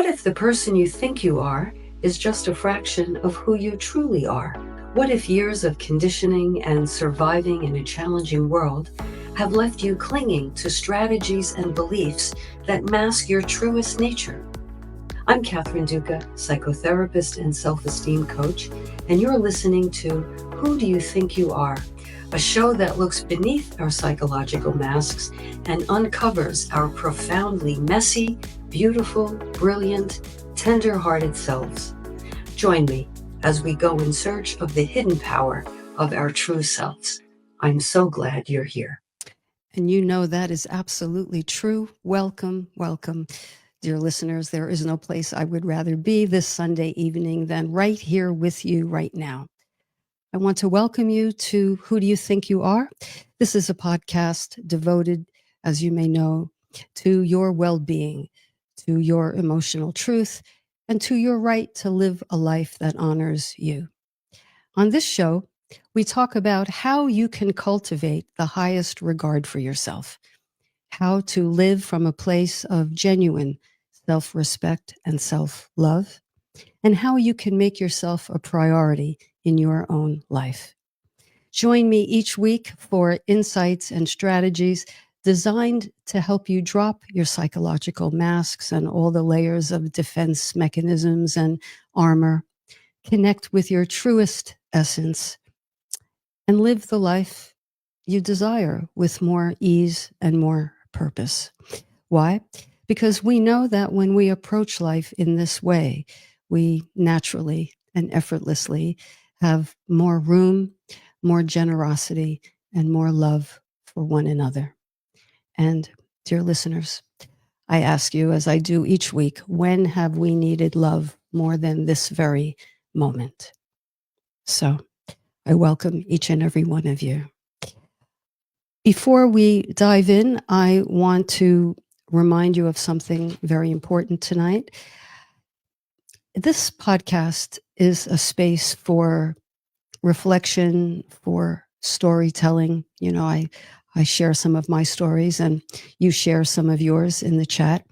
What if the person you think you are is just a fraction of who you truly are? What if years of conditioning and surviving in a challenging world have left you clinging to strategies and beliefs that mask your truest nature? I'm Catherine Duca, psychotherapist and self-esteem coach, and you're listening to Who Do You Think You Are? A show that looks beneath our psychological masks and uncovers our profoundly messy, beautiful, brilliant, tender-hearted selves. Join me as we go in search of the hidden power of our true selves. I'm so glad you're here. And you know that is absolutely true. Welcome, welcome, dear listeners. There is no place I would rather be this Sunday evening than right here with you right now. I want to welcome you to Who Do You Think You Are? This is a podcast devoted, as you may know, to your well-being, to your emotional truth, and to your right to live a life that honors you. On this show, we talk about how you can cultivate the highest regard for yourself, how to live from a place of genuine self-respect and self-love, and how you can make yourself a priority in your own life. Join me each week for insights and strategies designed to help you drop your psychological masks and all the layers of defense mechanisms and armor, connect with your truest essence, and live the life you desire with more ease and more purpose. Why? Because we know that when we approach life in this way, we naturally and effortlessly have more room, more generosity, and more love for one another. And dear listeners, I ask you, as I do each week, when have we needed love more than this very moment? So I welcome each and every one of you. Before we dive in, I want to remind you of something very important tonight. This podcast is a space for reflection, for storytelling. You know, I share some of my stories and you share some of yours in the chat,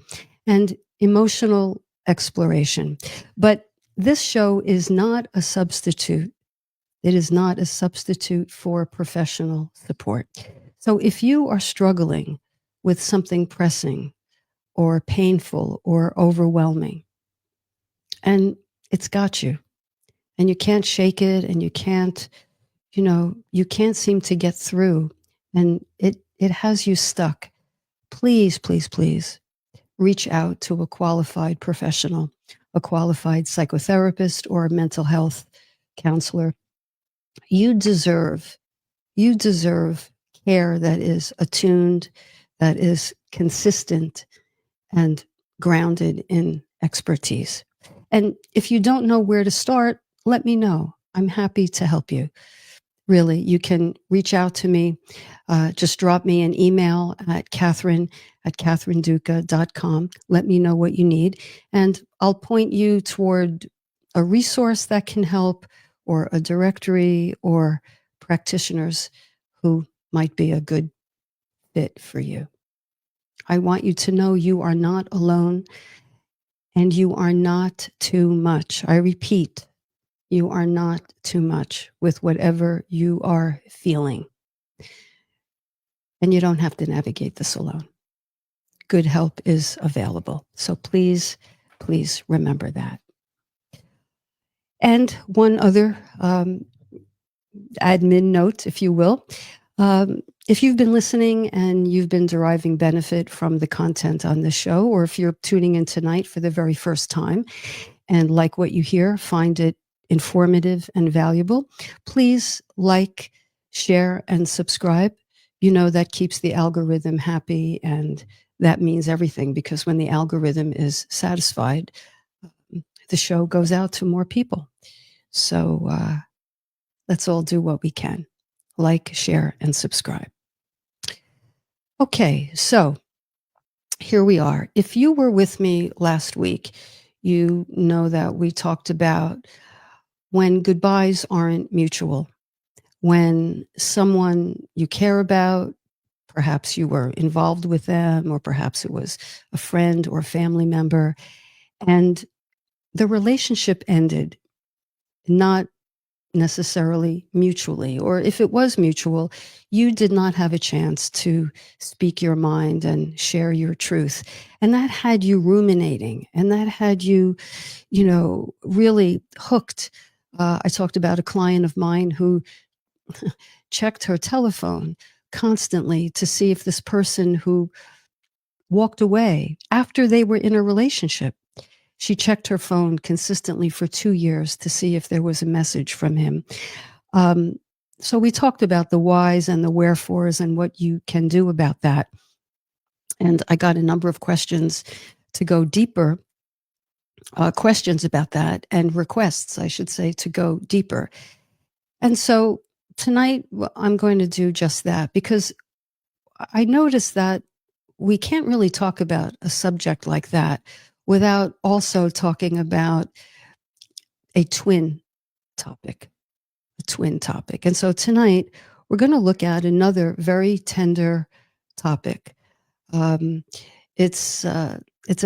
and emotional exploration. But this show is not a substitute. It is not a substitute for professional support. So if you are struggling with something pressing or painful or overwhelming, and it's got you, and you can't shake it, and you can't seem to get through, and it has you stuck, please, please, please reach out to a qualified professional, a qualified psychotherapist or a mental health counselor. You deserve care that is attuned, that is consistent, and grounded in expertise. And if you don't know where to start, let me know. I'm happy to help you. Really, you can reach out to me. Just drop me an email at catherineduca.com. Let me know what you need, and I'll point you toward a resource that can help, or a directory, or practitioners who might be a good fit for you. I want you to know you are not alone, and you are not too much. I repeat, you are not too much with whatever you are feeling. And you don't have to navigate this alone. Good help is available. So please, please remember that. And one other admin note, if you will. If you've been listening and you've been deriving benefit from the content on this show, or if you're tuning in tonight for the very first time and like what you hear, find it informative and valuable, please like, share, and subscribe. You know, that keeps the algorithm happy, and that means everything, because when the algorithm is satisfied, the show goes out to more people. So let's all do what we can. Like, share, and subscribe. Okay, so here we are. If you were with me last week, you know that we talked about when goodbyes aren't mutual, when someone you care about, perhaps you were involved with them, or perhaps it was a friend or family member, And the relationship ended, not necessarily mutually, or if it was mutual, you did not have a chance to speak your mind and share your truth. And that had you ruminating, and that had you, really hooked. I talked about a client of mine who checked her telephone constantly to see if this person who walked away after they were in a relationship, she checked her phone consistently for 2 years to see if there was a message from him. Um, so we talked about the whys and the wherefores and what you can do about that. And I got a number of questions to go deeper, questions about that, and requests, I should say, to go deeper. And so tonight, I'm going to do just that, because I noticed that we can't really talk about a subject like that without also talking about a twin topic. And so tonight, we're going to look at another very tender topic. It's a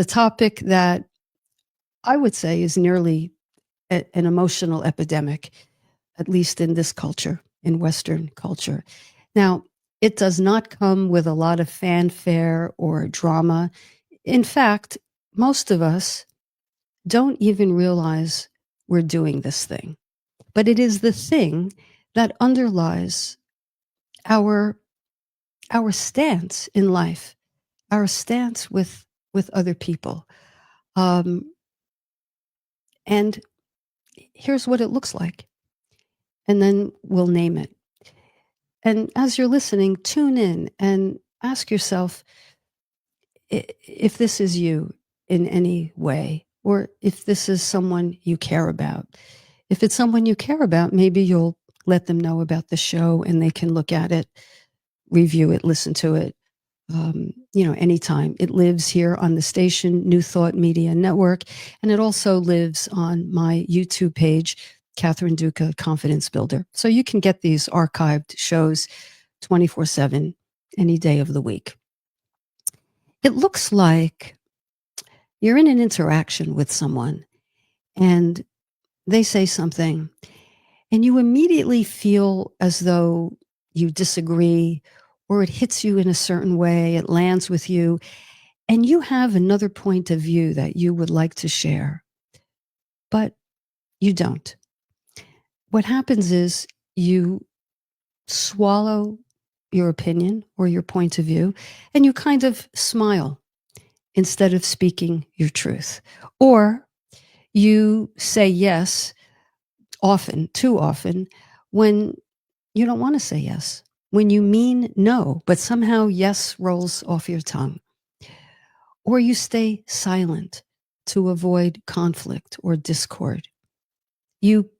topic that I would say is nearly an emotional epidemic, at least in this culture, in Western culture. Now, it does not come with a lot of fanfare or drama. In fact, most of us don't even realize we're doing this thing. But it is the thing that underlies our stance in life, our stance with other people. And here's what it looks like. And then we'll name it. And as you're listening, tune in and ask yourself if this is you in any way, or if this is someone you care about. If it's someone you care about, maybe you'll let them know about the show and they can look at it, review it, listen to it, anytime. It lives here on the station, New Thought Media Network, and it also lives on my YouTube page, Catherine Duca, Confidence Builder. So you can get these archived shows 24/7, any day of the week. It looks like you're in an interaction with someone and they say something, and you immediately feel as though you disagree, or it hits you in a certain way, it lands with you, and you have another point of view that you would like to share, but you don't. What happens is you swallow your opinion or your point of view, and you kind of smile instead of speaking your truth. Or you say yes often, too often, when you don't want to say yes, when you mean no, but somehow yes rolls off your tongue. Or you stay silent to avoid conflict or discord. You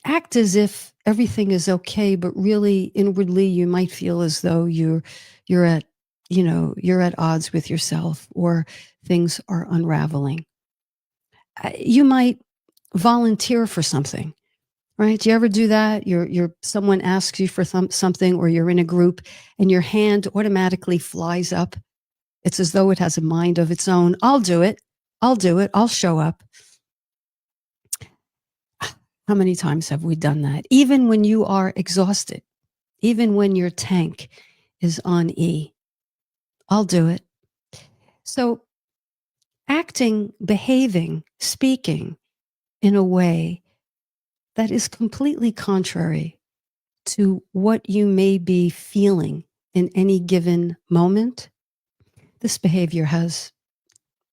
act as if everything is okay, but really inwardly you might feel as though you're at odds with yourself, or things are unraveling. You might volunteer for something, right? Do you ever do that? Someone asks you for something, or you're in a group and your hand automatically flies up. It's as though it has a mind of its own. I'll do it. I'll show up. How many times have we done that? Even when you are exhausted, even when your tank is on E. I'll do it. So acting, behaving, speaking in a way that is completely contrary to what you may be feeling in any given moment, this behavior has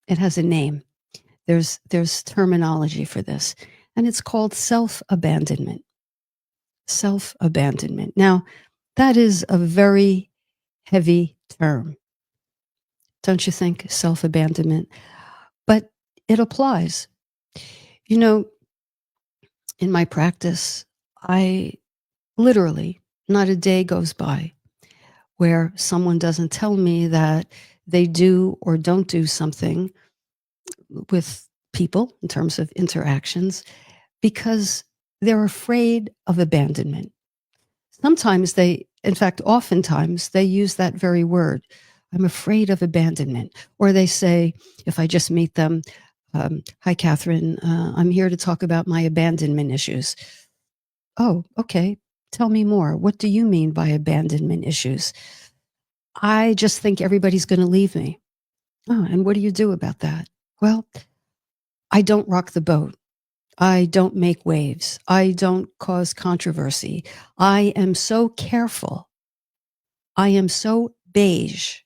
a name. There's terminology for this, and it's called self-abandonment. Self-abandonment. Now, that is a very heavy term, don't you think? Self-abandonment. But it applies. In my practice, I literally, not a day goes by where someone doesn't tell me that they do or don't do something with people in terms of interactions because they're afraid of abandonment. Oftentimes they use that very word. I'm afraid of abandonment. Or they say, if I just meet them, Hi, Catherine. I'm here to talk about my abandonment issues. Oh, okay. Tell me more. What do you mean by abandonment issues? I just think everybody's going to leave me. Oh, and what do you do about that? Well, I don't rock the boat. I don't make waves. I don't cause controversy. I am so careful. I am so beige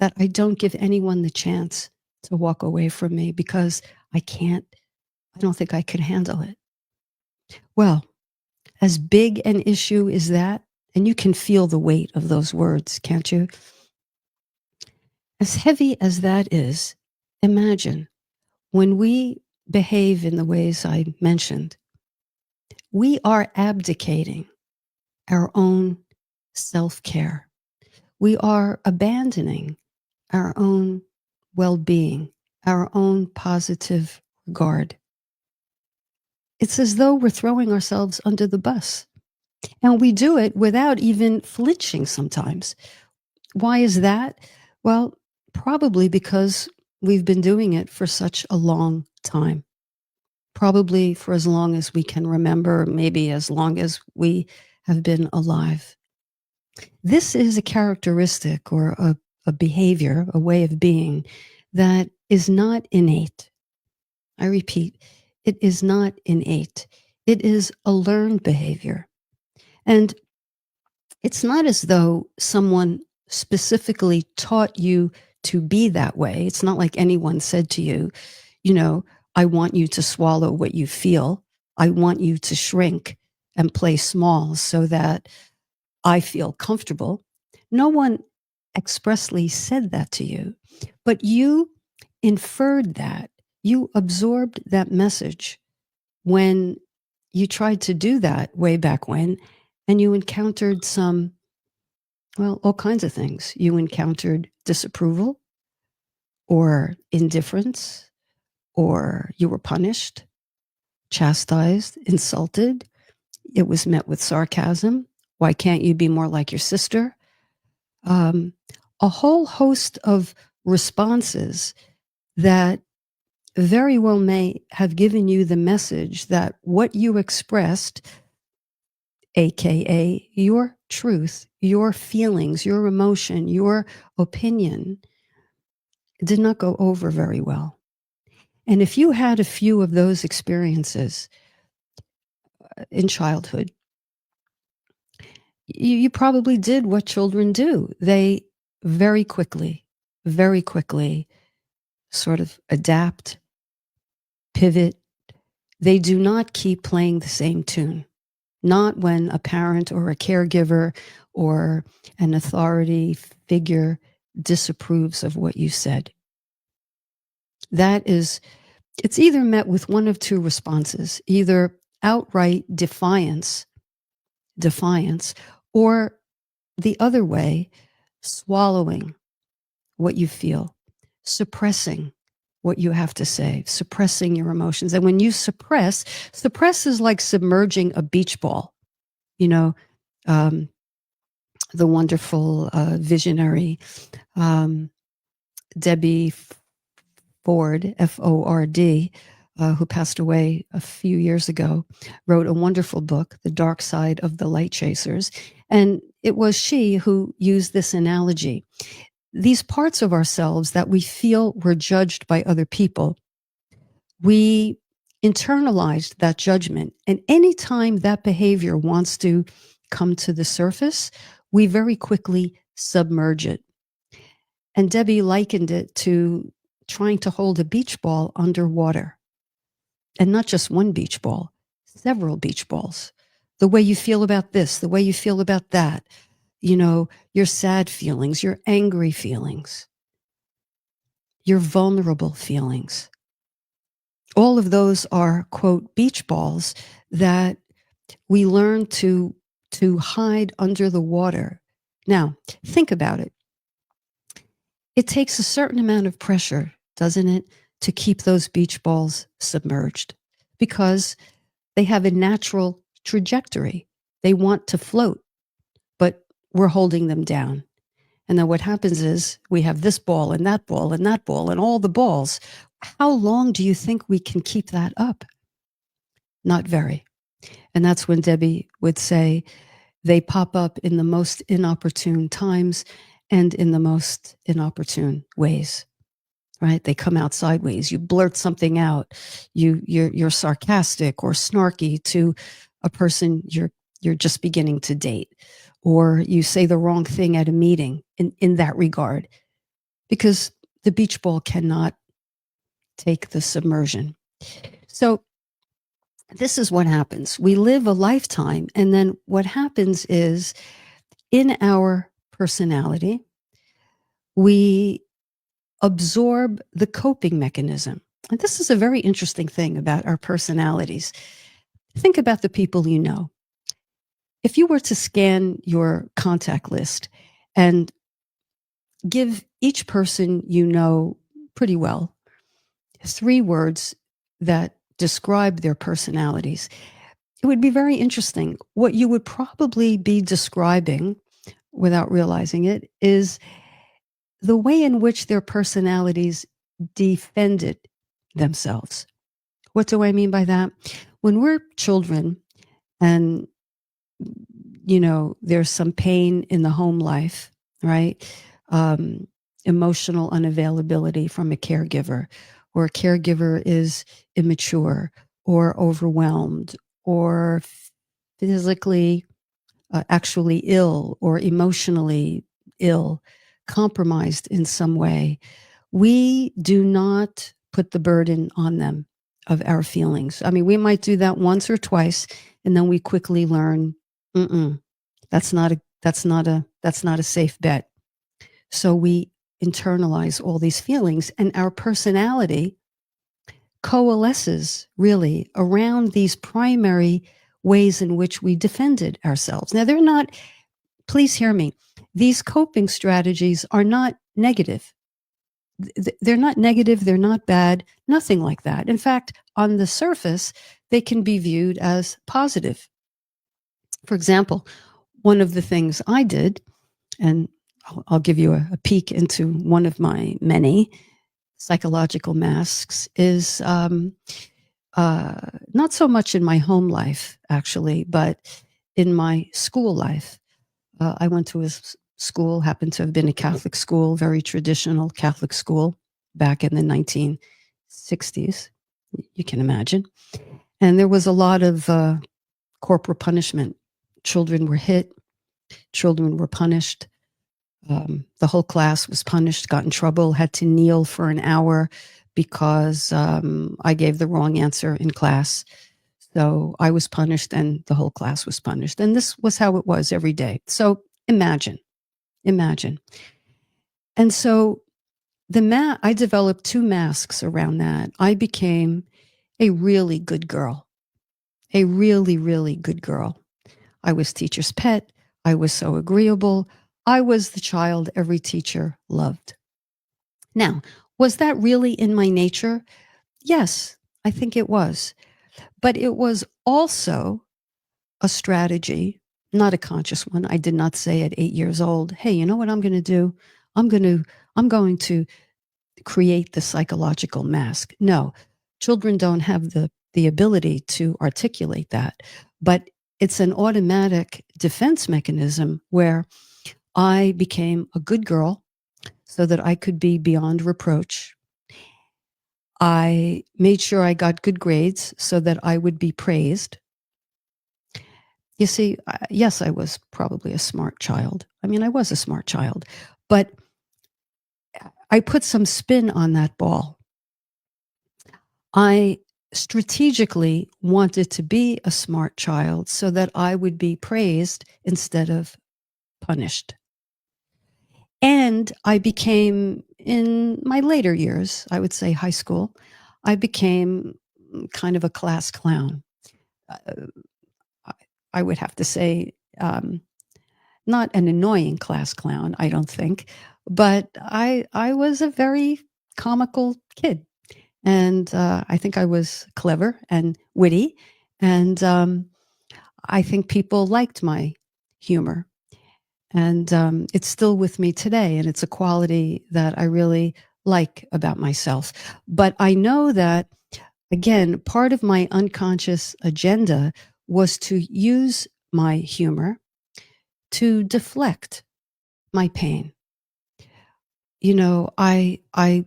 that I don't give anyone the chance to walk away from me because I don't think I could handle it. Well, as big an issue as that, and you can feel the weight of those words, can't you? As heavy as that is, imagine when we behave in the ways I mentioned, we are abdicating our own self care. We are abandoning our own well being, our own positive regard. It's as though we're throwing ourselves under the bus. And we do it without even flinching sometimes. Why is that? Well, probably because we've been doing it for such a long time. Probably for as long as we can remember, maybe as long as we have been alive. This is a characteristic or a behavior, a way of being that is not innate. I repeat, it is not innate. It is a learned behavior. And it's not as though someone specifically taught you to be that way. It's not like anyone said to you, you know, I want you to swallow what you feel. I want you to shrink and play small so that I feel comfortable. No one expressly said that to you, but you inferred that. You absorbed that message when you tried to do that way back when, and you encountered all kinds of things. You encountered disapproval or indifference, or you were punished, chastised, insulted. It was met with sarcasm. Why can't you be more like your sister? Um, a whole host of responses that very well may have given you the message that what you expressed, AKA your truth, your feelings, your emotion, your opinion, did not go over very well. And if you had a few of those experiences in childhood, you probably did what children do. They very quickly sort of adapt, pivot. They do not keep playing the same tune. Not when a parent or a caregiver or an authority figure disapproves of what you said. It's either met with one of two responses, either outright defiance, or the other way, swallowing what you feel, suppressing what you have to say, suppressing your emotions. And when you suppress is like submerging a beach ball. You know, um, the wonderful visionary Debbie Ford, Ford, who passed away a few years ago, wrote a wonderful book, The Dark Side of the Light Chasers. And it was she who used this analogy. These parts of ourselves that we feel were judged by other people, we internalized that judgment. And anytime that behavior wants to come to the surface, we very quickly submerge it. And Debbie likened it to trying to hold a beach ball underwater. And not just one beach ball, several beach balls. The way you feel about this, the way you feel about that, your sad feelings, your angry feelings, your vulnerable feelings. All of those are, quote, beach balls that we learn to hide under the water. Now, think about it. It takes a certain amount of pressure, doesn't it, to keep those beach balls submerged because they have a natural trajectory. They want to float, but we're holding them down. And then what happens is we have this ball and that ball and that ball and all the balls. How long do you think we can keep that up? Not very. And that's when Debbie would say, they pop up in the most inopportune times and in the most inopportune ways, right? They come out sideways. You blurt something out. You're sarcastic or snarky to a person you're just beginning to date, or you say the wrong thing at a meeting in that regard, because the beach ball cannot take the submersion. So this is what happens. We live a lifetime, and then what happens is in our personality, we absorb the coping mechanism. And this is a very interesting thing about our personalities. Think about the people you know. If you were to scan your contact list and give each person you know pretty well 3 words that describe their personalities, it would be very interesting. What you would probably be describing, without realizing it, is the way in which their personalities defended themselves. What do I mean by that? When we're children and, there's some pain in the home life, right? Emotional unavailability from a caregiver, or a caregiver is immature or overwhelmed or physically actually ill or emotionally ill, compromised in some way, we do not put the burden on them of our feelings. I mean, we might do that once or twice, and then we quickly learn, that's not a safe bet. So we internalize all these feelings, and our personality coalesces really around these primary ways in which we defended ourselves. Now, they're not, please hear me, these coping strategies are not negative. They're not negative, they're not bad, nothing like that. In fact, on the surface, they can be viewed as positive. For example, one of the things I did, and I'll give you a peek into one of my many psychological masks, is not so much in my home life, actually, but in my school life. I went to a school, happened to have been a Catholic school, very traditional Catholic school back in the 1960s. You can imagine. And there was a lot of corporal punishment. Children were hit, children were punished. The whole class was punished, got in trouble, had to kneel for an hour because I gave the wrong answer in class. So I was punished and the whole class was punished. And this was how it was every day. So imagine. And so I developed 2 masks around that. I became a really good girl, a really, really good girl. I was teacher's pet. I was so agreeable. I was the child every teacher loved. Now, was that really in my nature? Yes, I think it was. But it was also a strategy, not a conscious one. I did not say at 8 years old, hey, you know what I'm going to do? I'm going to create the psychological mask. No, children don't have the ability to articulate that, but it's an automatic defense mechanism where I became a good girl so that I could be beyond reproach. I made sure I got good grades so that I would be praised. You see, yes, I was probably a smart child. I mean, I was a smart child, but I put some spin on that ball. I strategically wanted to be a smart child so that I would be praised instead of punished. And I became, in my later years, I would say high school, I became kind of a class clown. I would have to say, not an annoying class clown, I don't think, but I was a very comical kid. And I think I was clever and witty. And I think people liked my humor. And it's still with me today. And it's a quality that I really like about myself. But I know that, again, part of my unconscious agenda was to use my humor to deflect my pain. You know, I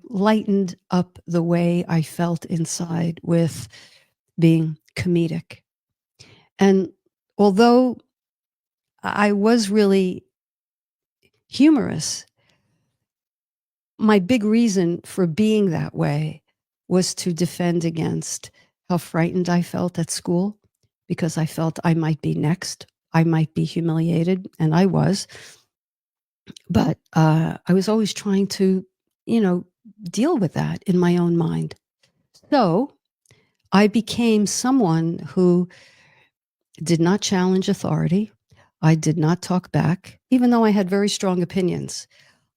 lightened up the way I felt inside with being comedic. And although I was really humorous, my big reason for being that way was to defend against how frightened I felt at school, because I felt I might be next. I might be humiliated, and I was. But I was always trying to, you know, deal with that in my own mind. So I became someone who did not challenge authority. I did not talk back, even though I had very strong opinions.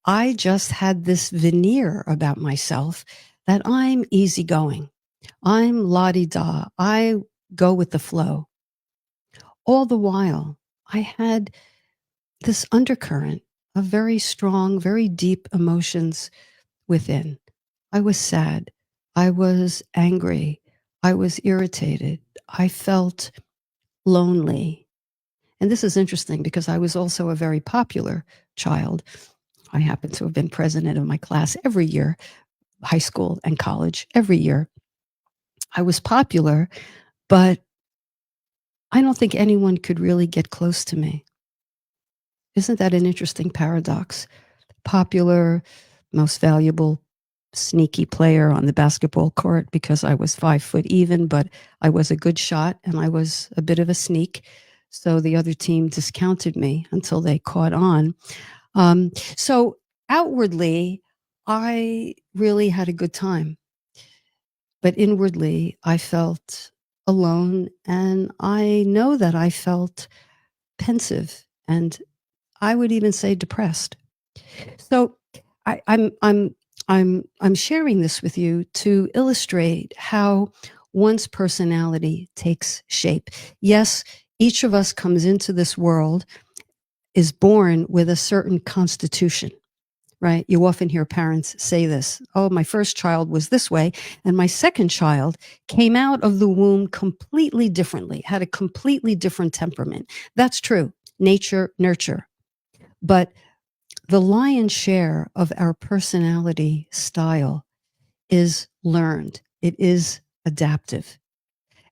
I just had this veneer about myself that I'm easygoing. I'm la-di-da. I go with the flow. All the while, I had this undercurrent of very strong, very deep emotions within. I was sad. I was angry. I was irritated. I felt lonely. And this is interesting because I was also a very popular child. I happen to have been president of my class every year, high school and college, every year. I was popular, but I don't think anyone could really get close to me. Isn't that an interesting paradox? Popular, most valuable, sneaky player on the basketball court because I was 5 foot even, but I was a good shot and I was a bit of a sneak. So the other team discounted me until they caught on. So outwardly, I really had a good time. But inwardly, I felt alone. And I know that I felt pensive and I would even say depressed. So I'm sharing this with you to illustrate how one's personality takes shape. Yes, each of us comes into this world, is born with a certain constitution, right? You often hear parents say this: oh, my first child was this way, and my second child came out of the womb completely differently, had a completely different temperament. That's true. Nature, nurture. But the lion's share of our personality style is learned, it is adaptive.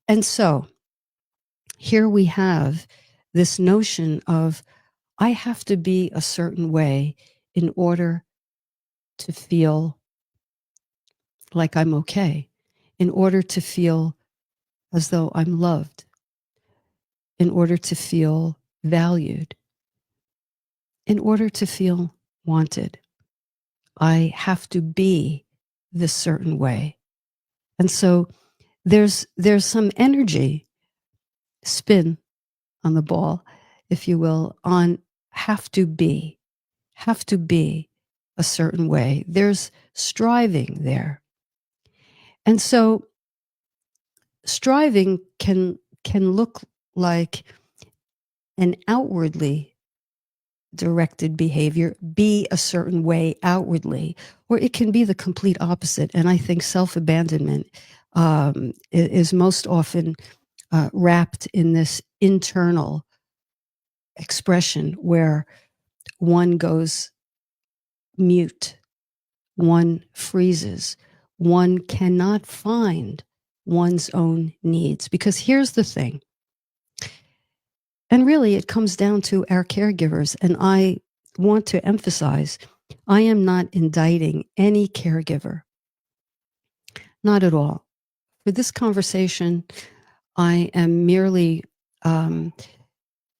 And so here we have this notion of I have to be a certain way in order to feel like I'm okay, in order to feel as though I'm loved, in order to feel valued, in order to feel wanted. I have to be this certain way. And so there's some energy spin on the ball, if you will, on have to be a certain way. There's striving there. And so striving can look like an outwardly directed behavior, be a certain way outwardly, or it can be the complete opposite. And I think self-abandonment is most often wrapped in this internal expression where one goes mute, one freezes, one cannot find one's own needs. Because here's the thing, and really it comes down to our caregivers. And I want to emphasize, I am not indicting any caregiver, not at all. For this conversation, I am merely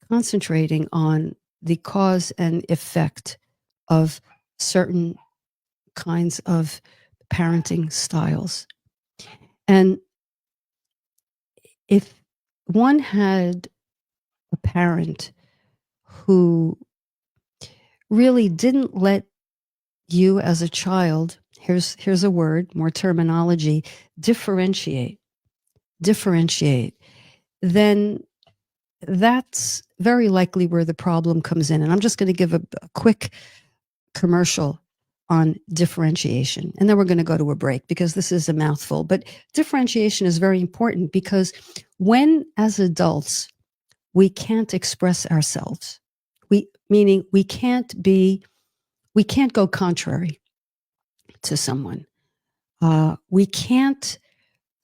concentrating on the cause and effect of certain kinds of parenting styles. And if one had a parent who really didn't let you as a child, here's a word, more terminology, differentiate, then that's very likely where the problem comes in. And I'm just going to give a quick commercial on differentiation. And then we're going to go to a break because this is a mouthful. But differentiation is very important because when, as adults, we can't express ourselves, meaning we can't go contrary to someone. We can't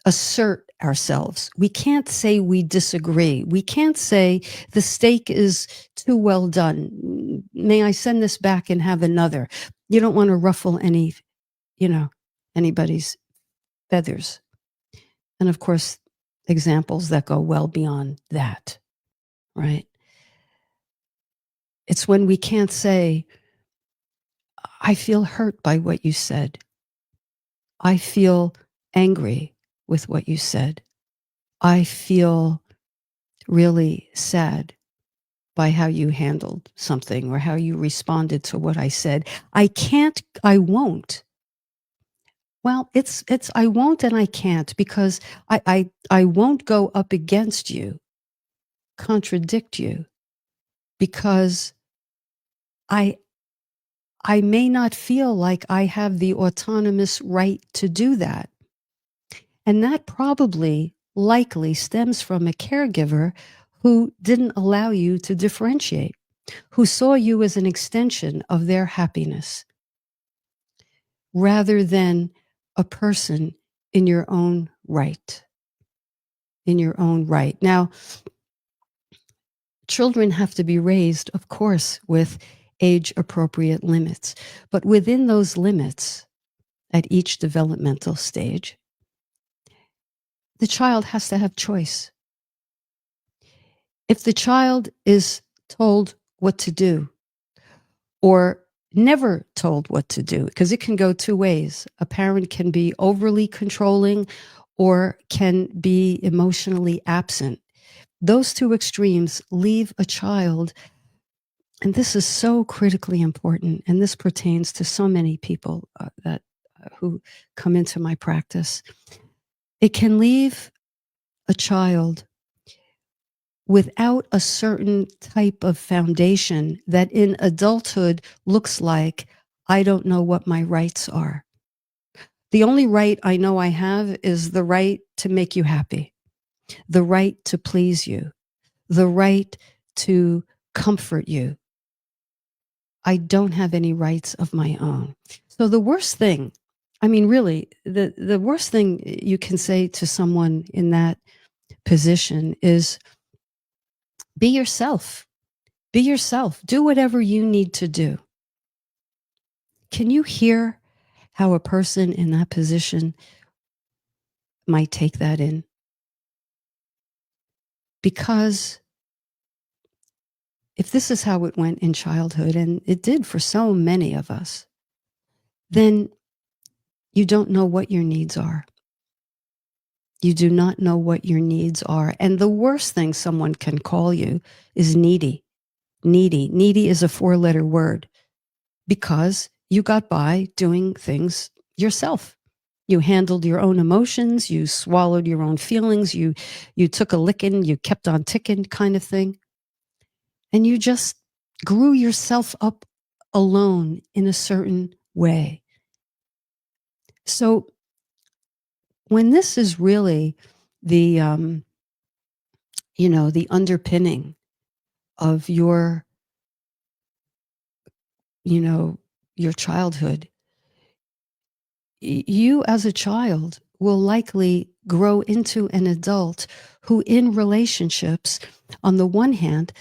assert ourselves. We can't say we disagree. We can't say the steak is too well done. May I send this back and have another? You don't want to ruffle anybody's feathers. And of course, examples that go well beyond that, right? It's when we can't say, I feel hurt by what you said. I feel angry with what you said. I feel really sad by how you handled something or how you responded to what I said. I won't. Well, it's I won't and I can't because I won't go up against you, contradict you, because I may not feel like I have the autonomous right to do that. And that probably likely stems from a caregiver who didn't allow you to differentiate, who saw you as an extension of their happiness rather than a person in your own right. In your own right. Now, children have to be raised, of course, with age appropriate limits. But within those limits, at each developmental stage, the child has to have choice. If the child is told what to do or never told what to do, because it can go two ways. A parent can be overly controlling or can be emotionally absent. Those two extremes leave a child, and this is so critically important, and this pertains to so many people who come into my practice. It can leave a child without a certain type of foundation that in adulthood looks like, I don't know what my rights are. The only right I know I have is the right to make you happy, the right to please you, the right to comfort you. I don't have any rights of my own. So the worst thing, I mean, really, the worst thing you can say to someone in that position is be yourself. Be yourself. Do whatever you need to do. Can you hear how a person in that position might take that in? Because if this is how it went in childhood, and it did for so many of us, then you don't know what your needs are. You do not know what your needs are. And the worst thing someone can call you is needy. Needy. Needy is a 4-letter word because you got by doing things yourself. You handled your own emotions. You swallowed your own feelings. You took a licking. You kept on ticking, kind of thing. And you just grew yourself up alone in a certain way. So when this is really the the underpinning of your your childhood, you as a child will likely grow into an adult who in relationships, on the one hand,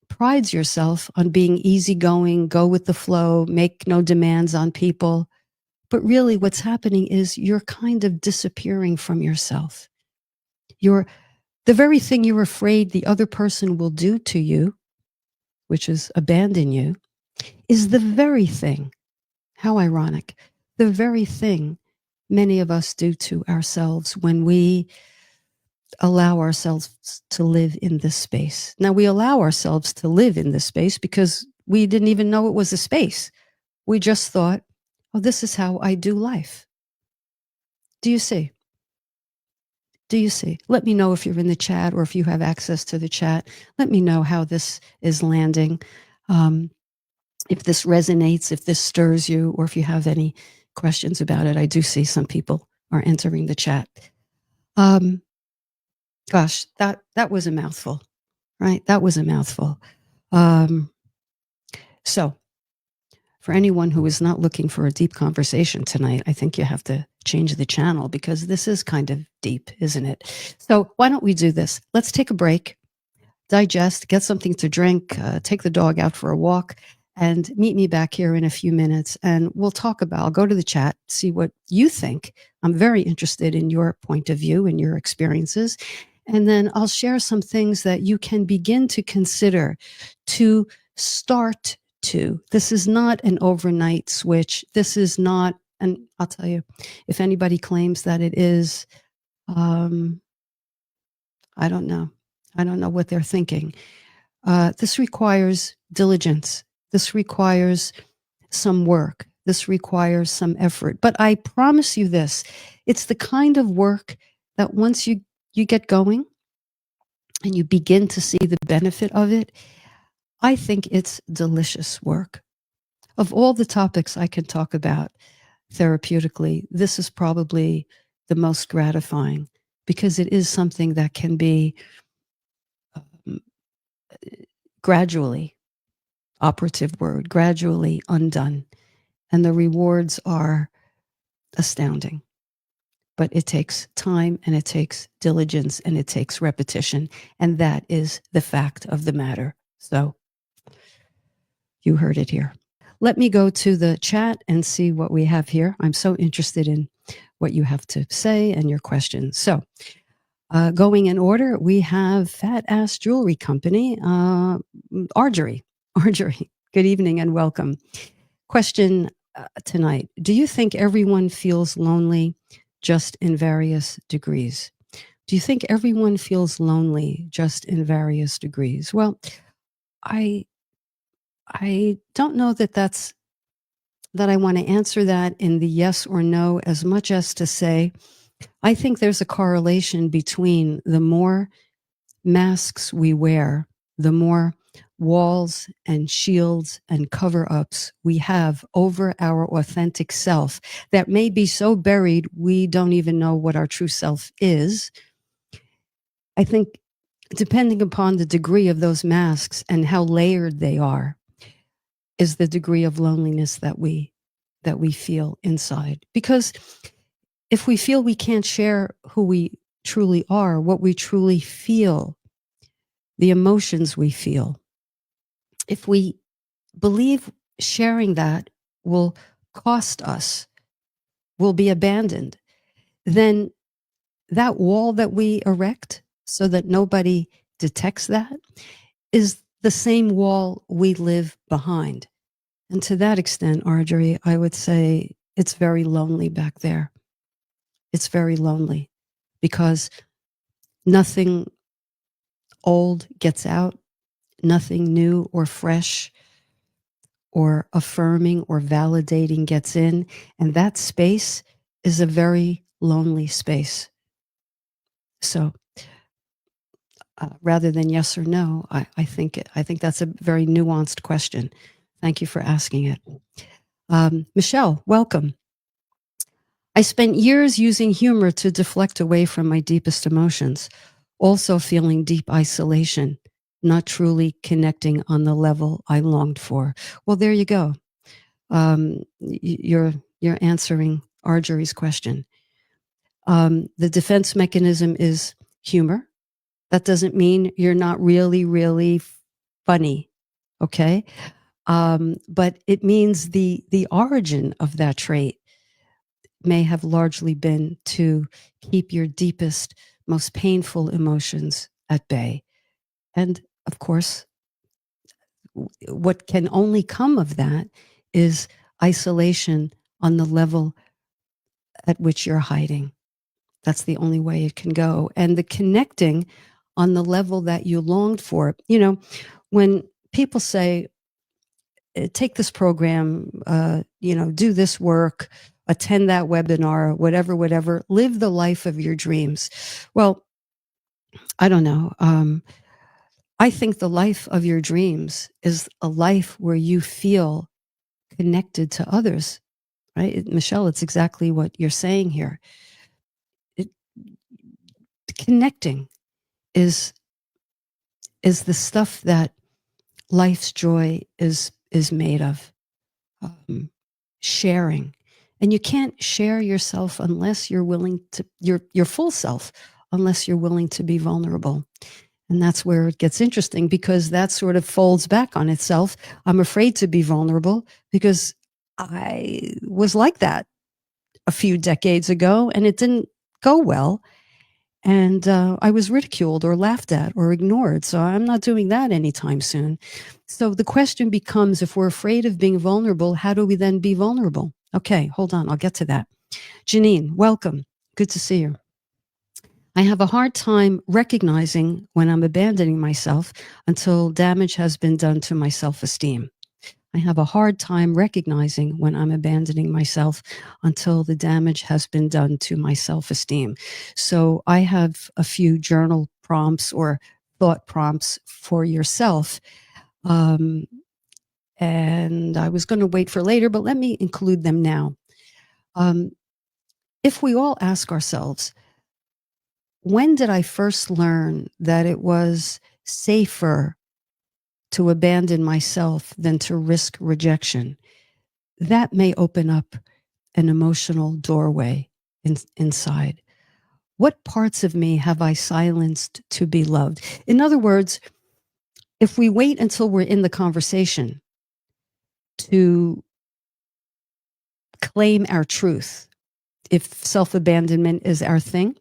prides yourself on being easygoing, go with the flow, make no demands on people. But really what's happening is you're kind of disappearing from yourself. You're the very thing you're afraid the other person will do to you, which is abandon you, is the very thing, how ironic, the very thing many of us do to ourselves when we allow ourselves to live in this space. Now, we allow ourselves to live in this space because we didn't even know it was a space. We just thought, oh, this is how I do life. Do you see? Do you see? Let me know if you're in the chat or if you have access to the chat. Let me know how this is landing. if this resonates, if this stirs you, or if you have any questions about it. I do see some people are entering the chat. Gosh, that was a mouthful, right? That was a mouthful. So for anyone who is not looking for a deep conversation tonight, I think you have to change the channel because this is kind of deep, isn't it? So why don't we do this? Let's take a break, digest, get something to drink, take the dog out for a walk, and meet me back here in a few minutes. And we'll talk about, I'll go to the chat, see what you think. I'm very interested in your point of view and your experiences. And then I'll share some things that you can begin to consider to start to. This is not an overnight switch. This is not, and I'll tell you, if anybody claims that it is, I don't know. I don't know what they're thinking. This requires diligence. This requires some work. This requires some effort. But I promise you this, it's the kind of work that once you get going and you begin to see the benefit of it, I think it's delicious work. Of all the topics I can talk about therapeutically, this is probably the most gratifying because it is something that can be gradually, operative word, gradually undone. And the rewards are astounding. But it takes time and it takes diligence and it takes repetition. And that is the fact of the matter. So you heard it here. Let me go to the chat and see what we have here. I'm so interested in what you have to say and your questions. So going in order, we have Fat Ass Jewelry Company, Argery. Argery, good evening and welcome. Question tonight. Do you think everyone feels lonely just in various degrees? Do you think everyone feels lonely just in various degrees? Well, I don't know that I want to answer that in the yes or no as much as to say, I think there's a correlation between the more masks we wear, the more walls and shields and cover-ups we have over our authentic self that may be so buried we don't even know what our true self is. I think depending upon the degree of those masks and how layered they are is the degree of loneliness that we feel inside. Because if we feel we can't share who we truly are, what we truly feel, the emotions we feel, if we believe sharing that will cost us, will be abandoned, then that wall that we erect so that nobody detects that is the same wall we live behind. And to that extent, Argery, I would say it's very lonely back there. It's very lonely because nothing old gets out, nothing new or fresh or affirming or validating gets in. And that space is a very lonely space. So rather than yes or no, I think that's a very nuanced question. Thank you for asking it. Michelle, welcome. I spent years using humor to deflect away from my deepest emotions, also feeling deep isolation, not truly connecting on the level I longed for. Well, there you go. You're answering Argery's question. The defense mechanism is humor. That doesn't mean you're not really, really funny, okay? But it means the origin of that trait may have largely been to keep your deepest, most painful emotions at bay. And of course, what can only come of that is isolation on the level at which you're hiding. That's the only way it can go. And the connecting on the level that you longed for. You know, when people say, take this program, do this work, attend that webinar, whatever, live the life of your dreams. Well, I don't know. I think the life of your dreams is a life where you feel connected to others, right? Michelle, it's exactly what you're saying here. It, connecting is the stuff that life's joy is made of. Sharing, and you can't share yourself unless you're willing to your full self, unless you're willing to be vulnerable. And that's where it gets interesting, because that sort of folds back on itself. I'm afraid to be vulnerable because I was like that a few decades ago and it didn't go well. And I was ridiculed or laughed at or ignored. So I'm not doing that anytime soon. So the question becomes, if we're afraid of being vulnerable, how do we then be vulnerable? Okay, hold on. I'll get to that. Janine, welcome. Good to see you. I have a hard time recognizing when I'm abandoning myself until damage has been done to my self-esteem. I have a hard time recognizing when I'm abandoning myself until the damage has been done to my self-esteem. So I have a few journal prompts or thought prompts for yourself. And I was going to wait for later, but let me include them now. If we all ask ourselves, when did I first learn that it was safer to abandon myself than to risk rejection? That may open up an emotional doorway inside. What parts of me have I silenced to be loved? In other words, if we wait until we're in the conversation to claim our truth, if self-abandonment is our thing,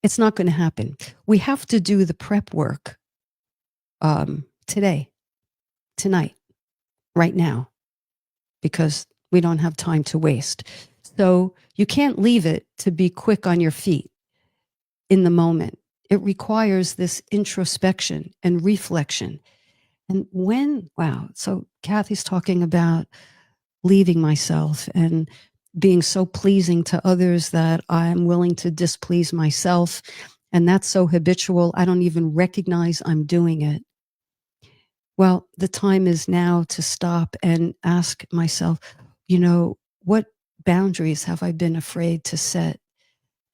it's not going to happen. We have to do the prep work today, tonight, right now, because we don't have time to waste. So you can't leave it to be quick on your feet in the moment. It requires this introspection and reflection. And wow, so Kathy's talking about leaving myself and being so pleasing to others that I'm willing to displease myself. And that's so habitual, I don't even recognize I'm doing it. Well, the time is now to stop and ask myself, what boundaries have I been afraid to set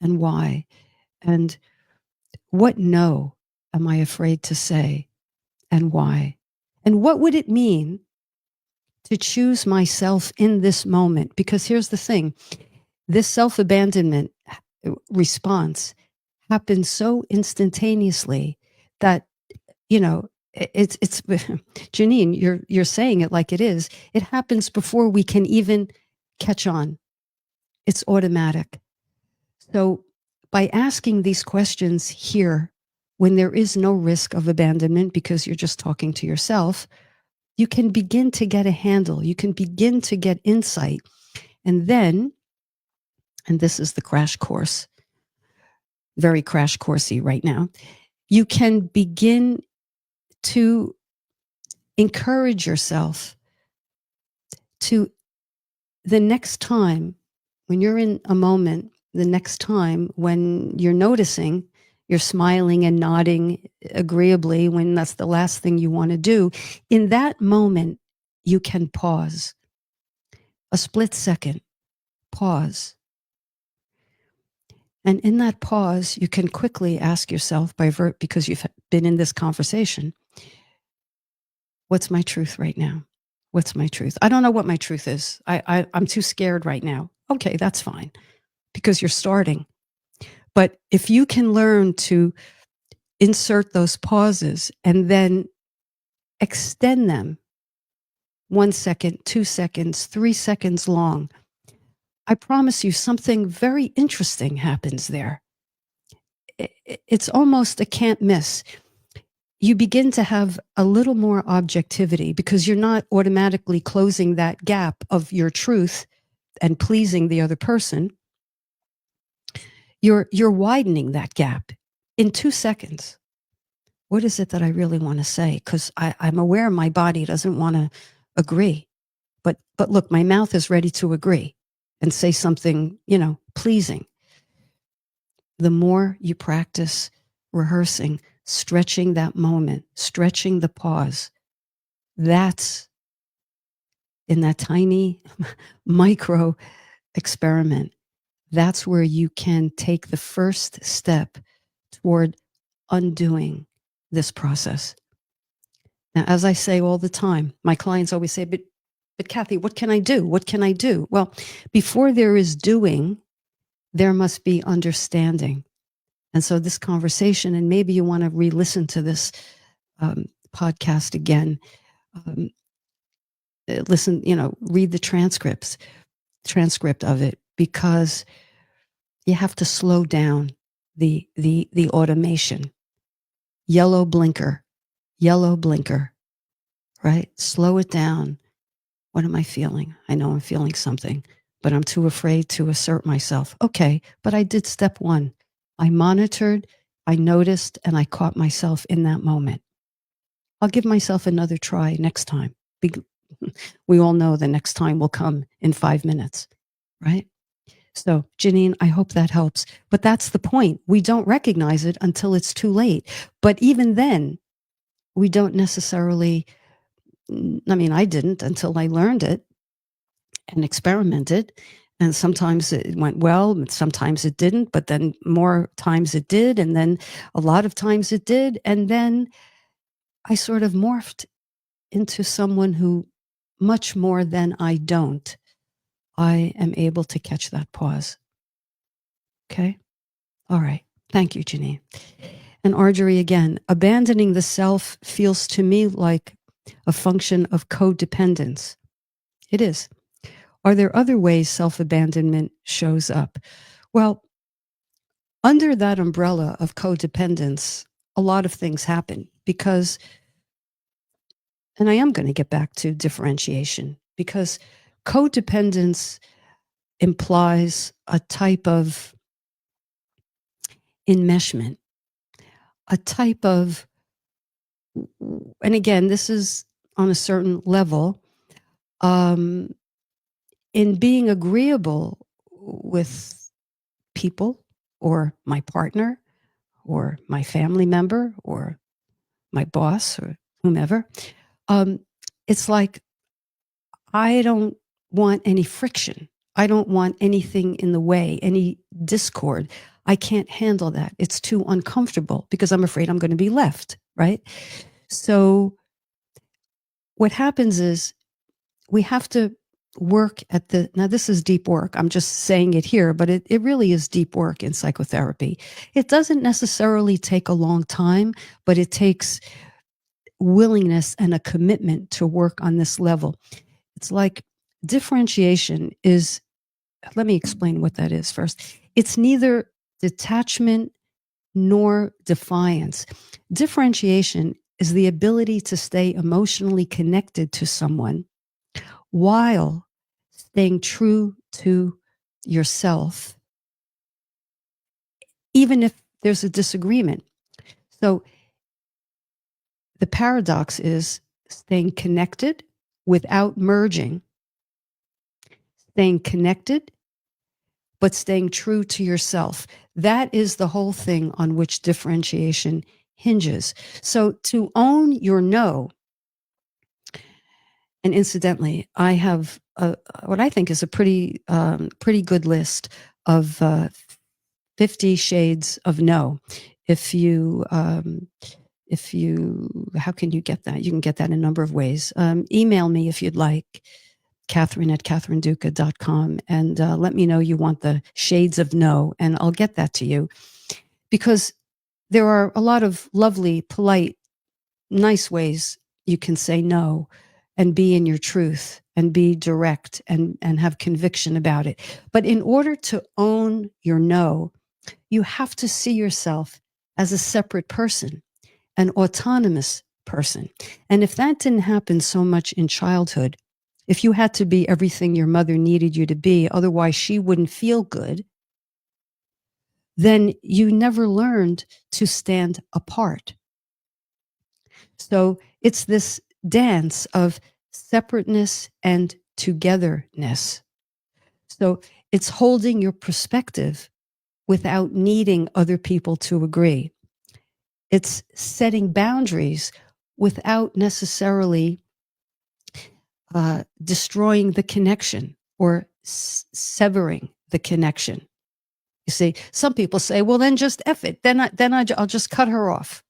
and why? And what no am I afraid to say and why? And what would it mean to choose myself in this moment? Because here's the thing, this self-abandonment response happens so instantaneously that, it's Janine, you're saying it like it is. It happens before we can even catch on. It's automatic. So by asking these questions here, when there is no risk of abandonment because you're just talking to yourself, you can begin to get a handle. You can begin to get insight. And then, and this is the crash course, very crash coursey right now, you can begin to encourage yourself to, the next time when you're in a moment, the next time when you're noticing you're smiling and nodding agreeably when that's the last thing you want to do, in that moment, you can pause. A split second, pause. And in that pause, you can quickly ask yourself, because you've been in this conversation, what's my truth right now? What's my truth? I don't know what my truth is. I'm too scared right now. Okay, that's fine, because you're starting. But if you can learn to insert those pauses and then extend them 1 second, 2 seconds, 3 seconds long, I promise you something very interesting happens there. It's almost a can't miss. You begin to have a little more objectivity because you're not automatically closing that gap of your truth and pleasing the other person. You're widening that gap in 2 seconds. What is it that I really want to say? Because I'm aware my body doesn't want to agree. But look, my mouth is ready to agree and say something, pleasing. The more you practice rehearsing, stretching that moment, stretching the pause. That's in that tiny micro experiment. That's where you can take the first step toward undoing this process. Now, as I say all the time, my clients always say, but Kathy, what can I do? What can I do? Well, before there is doing, there must be understanding. And so this conversation, and maybe you want to re-listen to this podcast again, listen, read the transcript of it, because you have to slow down the automation. Yellow blinker, right? Slow it down. What am I feeling? I know I'm feeling something, but I'm too afraid to assert myself. Okay, but I did step one. I monitored, I noticed, and I caught myself in that moment. I'll give myself another try next time. We all know the next time will come in 5 minutes, right? So, Janine, I hope that helps. But that's the point. We don't recognize it until it's too late. But even then, we don't necessarily, I didn't until I learned it and experimented. And sometimes it went well, sometimes it didn't, but then more times it did. And then a lot of times it did. And then I sort of morphed into someone who, much more than I don't, I am able to catch that pause. Okay? All right. Thank you, Janine. And Arjorie, again, abandoning the self feels to me like a function of codependence. It is. Are there other ways self-abandonment shows up? Well, under that umbrella of codependence, a lot of things happen because, and I am going to get back to differentiation, because codependence implies a type of enmeshment, a type of, and again, this is on a certain level, in being agreeable with people or my partner or my family member or my boss or whomever. It's like, I don't want any friction. I don't want anything in the way, any discord. I can't handle that. It's too uncomfortable because I'm afraid I'm going to be left, right? So what happens is we have to work at now this is deep work. I'm just saying it here, but it really is deep work in psychotherapy. It doesn't necessarily take a long time, but it takes willingness and a commitment to work on this level. It's like differentiation is, let me explain what that is first. It's neither detachment nor defiance. Differentiation is the ability to stay emotionally connected to someone while staying true to yourself, even if there's a disagreement. So the paradox is staying connected without merging, staying connected, but staying true to yourself. That is the whole thing on which differentiation hinges. So to own your no, and incidentally, I have what I think is a pretty good list of 50 shades of no. If you, how can you get that? You can get that in a number of ways. Email me if you'd like, Catherine@catherineduca.com, and let me know you want the shades of no, and I'll get that to you. Because there are a lot of lovely, polite, nice ways you can say no and be in your truth and be direct and have conviction about it. But in order to own your no, you have to see yourself as a separate person, an autonomous person. And if that didn't happen so much in childhood, if you had to be everything your mother needed you to be, otherwise she wouldn't feel good, then you never learned to stand apart. So it's this dance of separateness and togetherness. So it's holding your perspective without needing other people to agree. It's setting boundaries without necessarily destroying the connection or severing the connection. You see, some people say, well, then just F it. I'll just cut her off.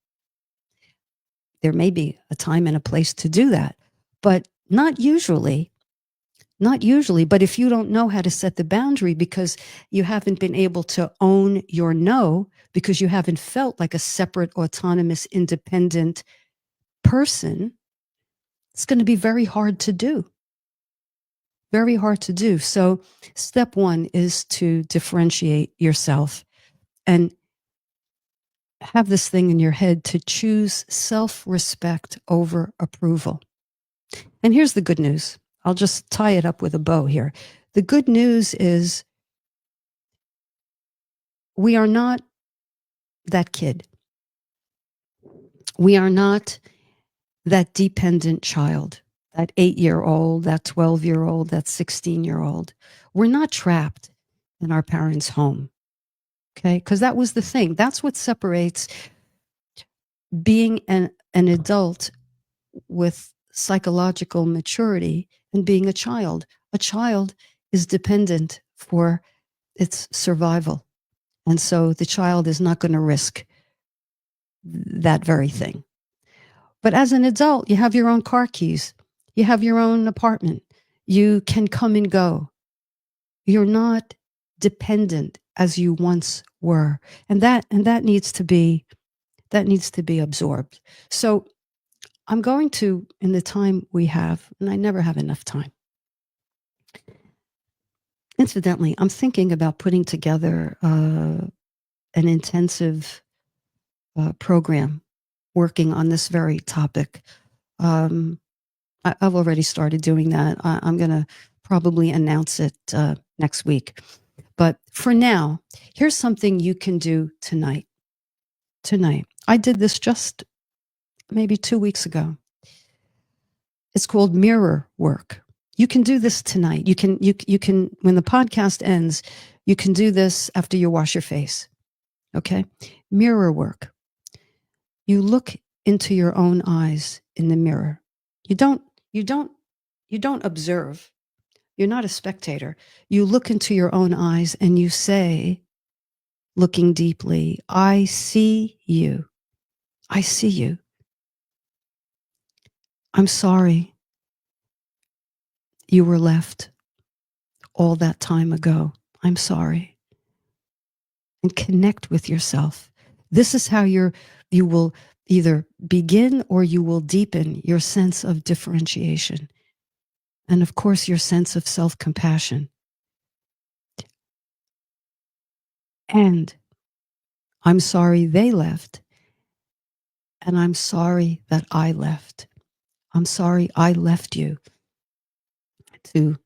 There may be a time and a place to do that, but not usually. Not usually, but if you don't know how to set the boundary because you haven't been able to own your no, because you haven't felt like a separate, autonomous, independent person, it's going to be very hard to do. Very hard to do. So, step one is to differentiate yourself and have this thing in your head to choose self respect over approval. And here's the good news. I'll just tie it up with a bow here. The good news is we are not that kid. We are not that dependent child, that 8-year-old, that 12-year-old, that 16-year-old. We're not trapped in our parents' home. Okay? Because that was the thing. That's what separates being an adult with psychological maturity and being a child. A child is dependent for its survival. And so the child is not going to risk that very thing. But as an adult, you have your own car keys. You have your own apartment. You can come and go. You're not dependent as you once were. And that needs to be absorbed. So I'm going to, in the time we have, and I never have enough time. Incidentally, I'm thinking about putting together an intensive program working on this very topic. I've already started doing that. I'm going to probably announce it next week. But for now, here's something you can do tonight. Tonight. I did this just maybe 2 weeks ago. It's called mirror work. You can do this tonight. You can, when the podcast ends, you can do this after you wash your face. Okay? Mirror work. You look into your own eyes in the mirror. You don't observe. You're not a spectator. You look into your own eyes and you say, looking deeply, I see you. I see you. I'm sorry you were left all that time ago. I'm sorry. And connect with yourself. This is how you will either begin or you will deepen your sense of differentiation. And of course, your sense of self-compassion. And I'm sorry they left. And I'm sorry that I left. I'm sorry I left you to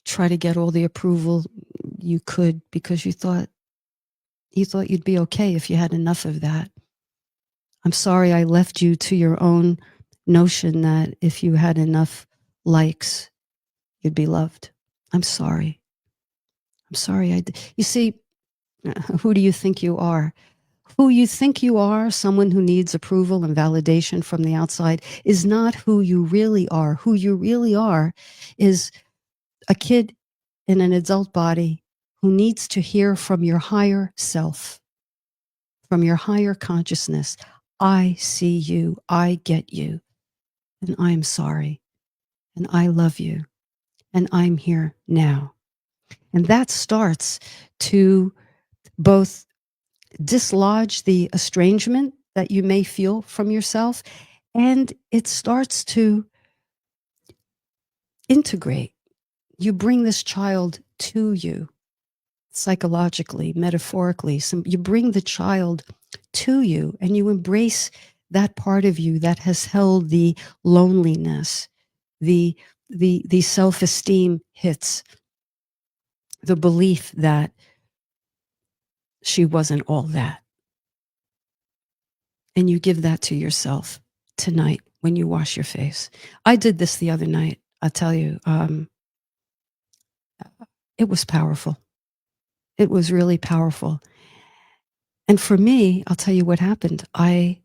try to get all the approval you could because you thought you'd be okay if you had enough of that. I'm sorry I left you to your own notion that if you had enough likes, you'd be loved. I'm sorry. I'm sorry. You see, who do you think you are? Who you think you are, someone who needs approval and validation from the outside, is not who you really are. Who you really are is a kid in an adult body who needs to hear from your higher self, from your higher consciousness. I see you. I get you. And I'm sorry. And I love you. And I'm here now. And that starts to both dislodge the estrangement that you may feel from yourself, and it starts to integrate. You bring this child to you psychologically, metaphorically. You bring the child to you and you embrace that part of you that has held the loneliness, the self-esteem hits, the belief that she wasn't all that. And you give that to yourself tonight when you wash your face. I did this the other night. I'll tell you, it was powerful. It was really powerful. And for me, I'll tell you what happened. I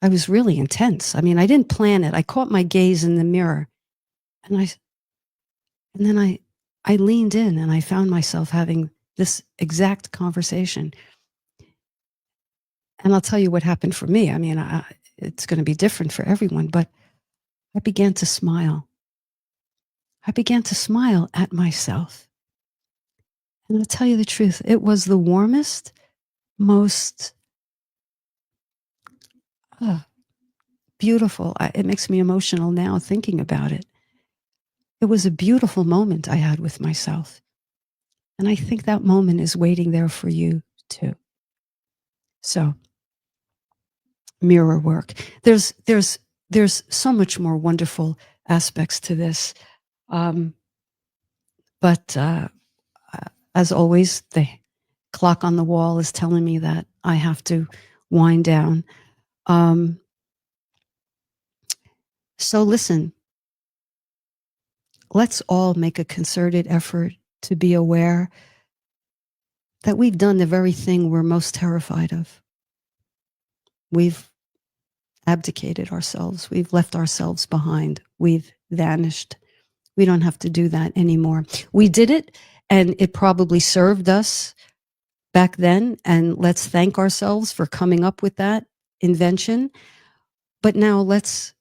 I was really intense. I mean, I didn't plan it. I caught my gaze in the mirror, and then I leaned in, and I found myself having this exact conversation. And I'll tell you what happened for me. I mean, it's going to be different for everyone, but I began to smile. I began to smile at myself. And I'll tell you the truth, it was the warmest, most beautiful. It makes me emotional now thinking about it. It was a beautiful moment I had with myself. And I think that moment is waiting there for you too. So, mirror work. There's so much more wonderful aspects to this. But as always, the clock on the wall is telling me that I have to wind down. So listen, let's all make a concerted effort to be aware that we've done the very thing we're most terrified of. We've abdicated ourselves. We've left ourselves behind. We've vanished. We don't have to do that anymore. We did it, and it probably served us back then, and let's thank ourselves for coming up with that invention. But now let's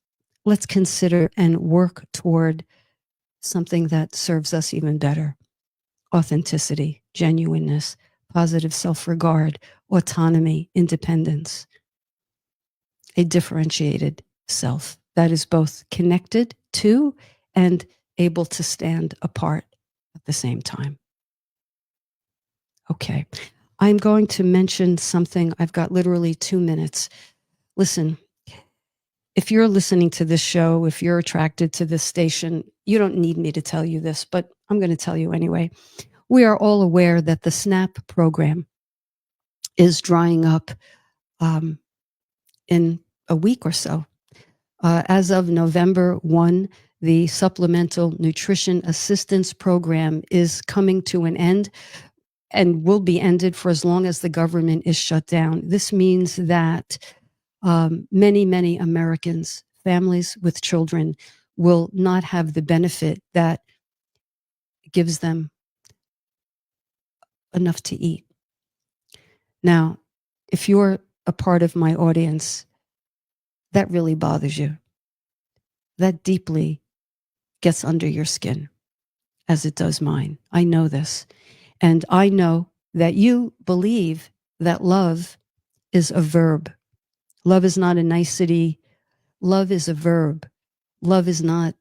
consider and work toward something that serves us even better. Authenticity, genuineness, positive self-regard, autonomy, independence, a differentiated self that is both connected to and able to stand apart at the same time. Okay, I'm going to mention something. I've got literally 2 minutes. Listen, if you're listening to this show, if you're attracted to this station, you don't need me to tell you this, but I'm going to tell you anyway. We are all aware that the SNAP program is drying up in a week or so. As of November 1, the Supplemental Nutrition Assistance Program is coming to an end and will be ended for as long as the government is shut down. This means that many, many Americans, families with children, will not have the benefit that gives them enough to eat. Now, if you're a part of my audience, that really bothers you. That deeply gets under your skin, as it does mine. I know this. And I know that you believe that love is a verb. Love is not a nicety. Love is a verb. Love is not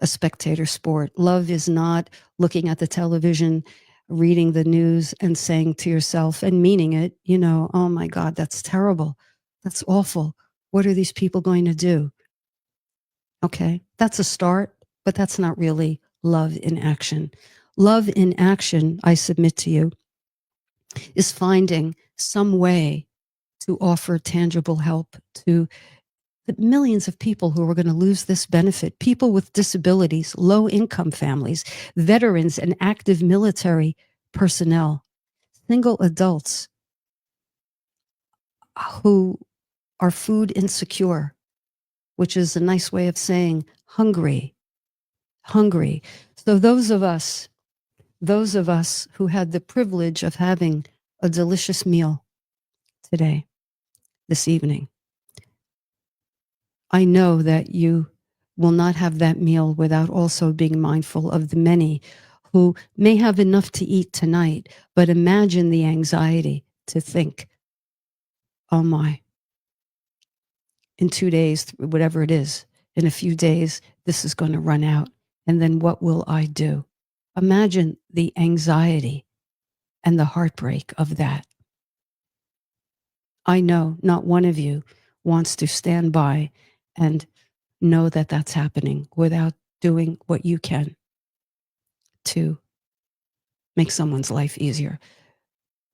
a spectator sport. Love is not looking at the television, reading the news and saying to yourself and meaning it, you know, oh my God, that's terrible. That's awful. What are these people going to do? Okay, that's a start, but that's not really love in action. Love in action, I submit to you, is finding some way to offer tangible help to the millions of people who are going to lose this benefit, people with disabilities, low income families, veterans and active military personnel, single adults who are food insecure, which is a nice way of saying hungry. So those of us who had the privilege of having a delicious meal today, this evening, I know that you will not have that meal without also being mindful of the many who may have enough to eat tonight, but imagine the anxiety to think, oh my, in 2 days, whatever it is, in a few days, this is going to run out. And then what will I do? Imagine the anxiety and the heartbreak of that. I know not one of you wants to stand by and know that that's happening without doing what you can to make someone's life easier,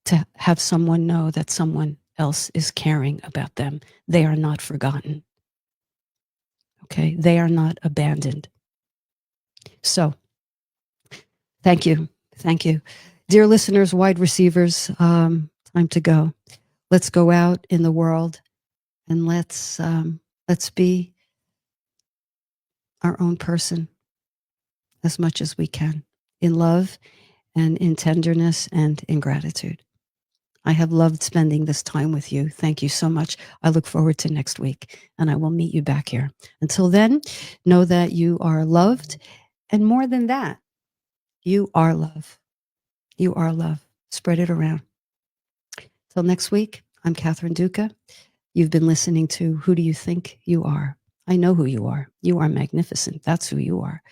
to have someone know that someone else is caring about them. They are not forgotten. Okay, they are not abandoned. So, thank you. Thank you. Dear listeners, wide receivers, time to go. Let's go out in the world And let's be our own person as much as we can, in love and in tenderness and in gratitude. I have loved spending this time with you. Thank you so much. I look forward to next week, and I will meet you back here. Until then, know that you are loved, and more than that, you are love. You are love. Spread it around. Till next week, I'm Catherine Duca. You've been listening to Who Do You Think You Are? I know who you are. You are magnificent. That's who you are.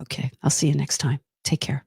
Okay, I'll see you next time. Take care.